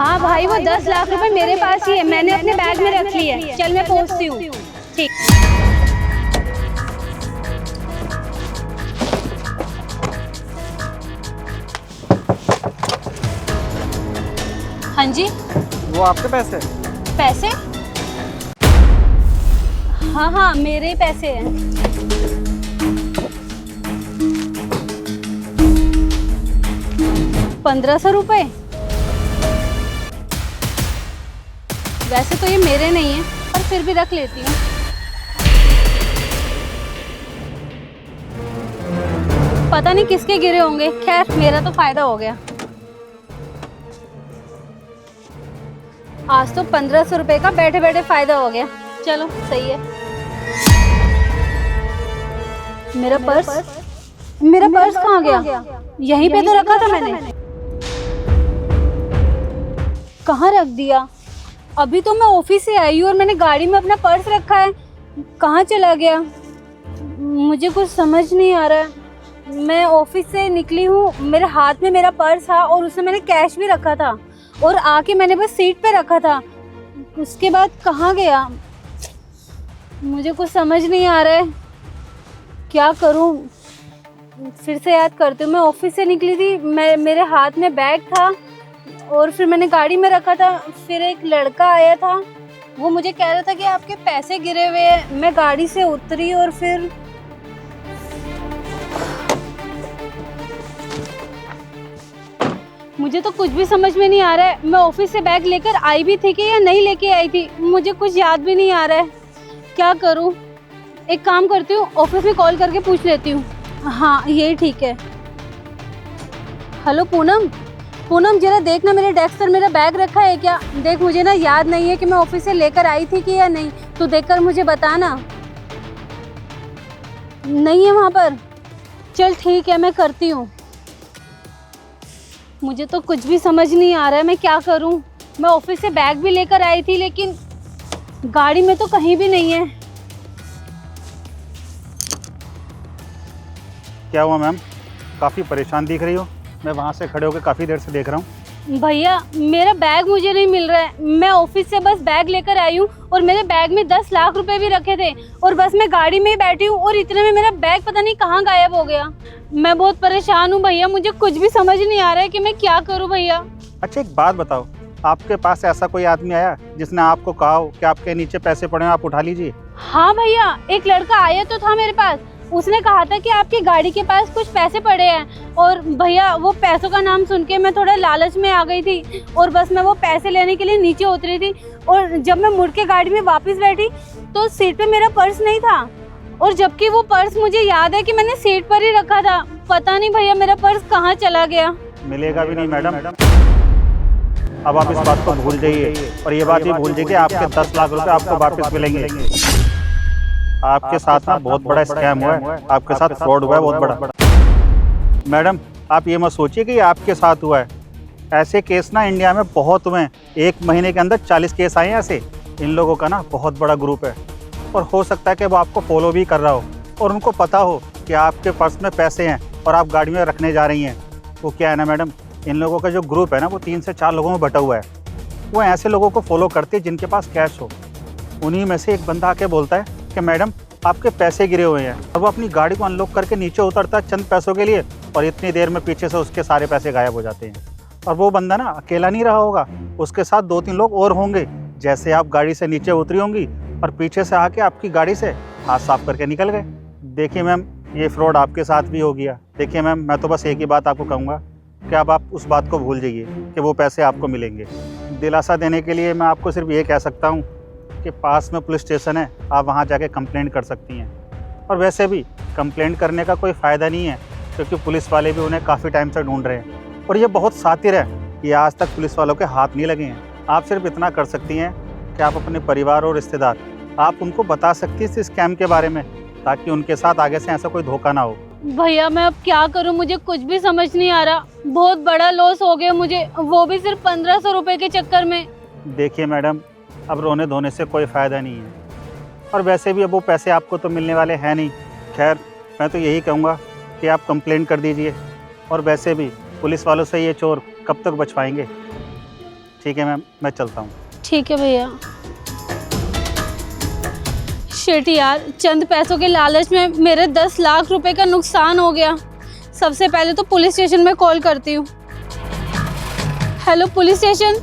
हाँ भाई, वो 10 लाख रुपए मेरे पास ही है, मैंने अपने बैग में रख लिया है। चल मैं पहुंचती हूँ। ठीक। हाँ जी। वो आपके पैसे? पैसे? हाँ हाँ, मेरे ही पैसे हैं। 1500 रुपए? वैसे तो ये मेरे नहीं है, पर फिर भी रख लेती हूँ। पता नहीं किसके गिरे होंगे, खैर मेरा तो फायदा हो गया। आज तो 1500 रुपए का बैठे बैठे फायदा हो गया। चलो सही है। मेरा पर्स कहाँ गया? यहीं पे तो रखा था मैंने। कहाँ रख दिया? अभी तो मैं ऑफिस से आई हूँ और मैंने गाड़ी में अपना पर्स रखा है। कहाँ चला गया? मुझे कुछ समझ नहीं आ रहा है। मैं ऑफिस से निकली हूँ, मेरे हाथ में मेरा पर्स था और उसमें मैंने कैश भी रखा था और आके मैंने बस सीट पे रखा था। उसके बाद कहाँ गया? मुझे कुछ समझ नहीं आ रहा है, क्या करूँ? फिर से याद करती हूँ। मैं ऑफिस से निकली थी, मेरे हाथ में बैग था और फिर मैंने गाड़ी में रखा था। फिर एक लड़का आया था, वो मुझे कह रहा था कि आपके पैसे गिरे हुए हैं। मैं गाड़ी से उतरी और फिर मुझे तो कुछ भी समझ में नहीं आ रहा है। मैं ऑफिस से बैग लेकर आई भी थी कि या नहीं लेके आई थी, मुझे कुछ याद भी नहीं आ रहा है। क्या करूं? एक काम करती हूँ, ऑफिस में कॉल करके पूछ लेती हूँ। हाँ यही ठीक है। हेलो पूनम जरा देखना मेरे डेस्क पर मेरा बैग रखा है क्या? देख, मुझे ना याद नहीं है कि मैं ऑफिस से लेकर आई थी कि या नहीं। तू देखकर मुझे बताना। नहीं है वहाँ पर? चल ठीक है, मैं करती हूँ। मुझे तो कुछ भी समझ नहीं आ रहा है, मैं क्या करूं? मैं ऑफिस से बैग भी लेकर आई थी लेकिन गाड़ी में तो कहीं भी नहीं है। क्या हुआ मैम? काफ़ी परेशान दिख रही हो। मैं वहाँ से खड़े होकर काफ़ी देर से देख रहा हूँ। भैया, मेरा बैग मुझे नहीं मिल रहा है। मैं ऑफिस से बस बैग लेकर आई हूँ और मेरे बैग में 10 लाख रुपए भी रखे थे और बस मैं गाड़ी में ही बैठी हूँ और इतने में मेरा बैग पता नहीं कहाँ गायब हो गया। मैं बहुत परेशान हूँ भैया, मुझे कुछ भी समझ नहीं आ रहा है कि मैं क्या करूँ भैया। अच्छा एक बात बताओ, आपके पास ऐसा कोई आदमी आया जिसने आपको कहा हो कि आपके नीचे पैसे पड़े हैं, आप उठा लीजिए? हाँ भैया, एक लड़का आया तो था मेरे पास। उसने कहा था कि आपकी गाड़ी के पास कुछ पैसे पड़े हैं और भैया वो पैसों का नाम सुन के मैं थोड़ा लालच में आ गई थी और बस मैं वो पैसे लेने के लिए नीचे उतरी थी और जब मैं मुड़ के गाड़ी में वापस बैठी तो सीट पे मेरा पर्स नहीं था और जबकि वो पर्स मुझे याद है कि मैंने सीट पर ही रखा था। पता नहीं भैया मेरा पर्स कहाँ चला गया। मिलेगा भी नहीं मैडम। अब आप इस बात को भूल जाइए और ये बात भी भूल जाइए कि आपके 10 लाख रुपए आपको वापस मिलेंगे। आपके साथ ना बहुत बड़ा स्कैम हुआ है, आपके साथ फ्रॉड हुआ है बहुत बड़ा। मैडम आप ये मत सोचिए कि ये आपके साथ हुआ है। ऐसे केस ना इंडिया में बहुत हुए हैं। 1 महीने के अंदर 40 केस आए हैं ऐसे। इन लोगों का ना बहुत बड़ा ग्रुप है और हो सकता है कि वो आपको फॉलो भी कर रहा हो और उनको पता हो कि आपके पर्स में पैसे हैं और आप गाड़ी में रखने जा रही हैं। वो क्या है ना मैडम, इन लोगों का जो ग्रुप है ना वो 3 से 4 लोगों में बटा हुआ है। वो ऐसे लोगों को फॉलो करते हैं जिनके पास कैश हो। उन्हीं में से एक बंदा आके बोलता है कि मैडम आपके पैसे गिरे हुए हैं और वो अपनी गाड़ी को अनलॉक करके नीचे उतरता है चंद पैसों के लिए और इतनी देर में पीछे से उसके सारे पैसे गायब हो जाते हैं। और वो बंदा ना अकेला नहीं रहा होगा, उसके साथ 2-3 लोग और होंगे। जैसे आप गाड़ी से नीचे उतरी होंगी और पीछे से आके आपकी गाड़ी से हाथ साफ करके निकल गए। देखिए मैम, ये फ्रॉड आपके साथ भी हो गया। देखिए मैम, मैं तो बस एक ही बात आपको कहूँगा कि अब आप उस बात को भूल जाइए कि वो पैसे आपको मिलेंगे। दिलासा देने के लिए मैं आपको सिर्फ ये कह सकता हूँ कि पास में पुलिस स्टेशन है, आप वहाँ जाके कंप्लेंट कर सकती हैं। और वैसे भी कंप्लेंट करने का कोई फ़ायदा नहीं है क्योंकि पुलिस वाले भी उन्हें काफ़ी टाइम से ढूंढ रहे हैं और ये बहुत शातिर है, ये आज तक पुलिस वालों के हाथ नहीं लगे हैं। आप सिर्फ इतना कर सकती हैं कि आप अपने परिवार और रिश्तेदार आप उनको बता सकती हैं इस स्कैम के बारे में, ताकि उनके साथ आगे से ऐसा कोई धोखा ना हो। भैया मैं अब क्या करूं, मुझे कुछ भी समझ नहीं आ रहा। बहुत बड़ा लॉस हो गया मुझे, वो भी सिर्फ 1500 रुपए के चक्कर में। देखिए मैडम, अब रोने धोने से कोई फ़ायदा नहीं है और वैसे भी अब वो पैसे आपको तो मिलने वाले हैं नहीं। खैर मैं तो यही कहूँगा कि आप कंप्लेंट कर दीजिए और वैसे भी पुलिस वालों से ये चोर कब तक बच पाएंगे। ठीक है मैम, मैं चलता हूँ। ठीक है भैया। शिट यार, चंद पैसों के लालच में मेरे 10 लाख रुपए का नुकसान हो गया। सबसे पहले तो पुलिस स्टेशन में कॉल करती हूँ। Hello police station,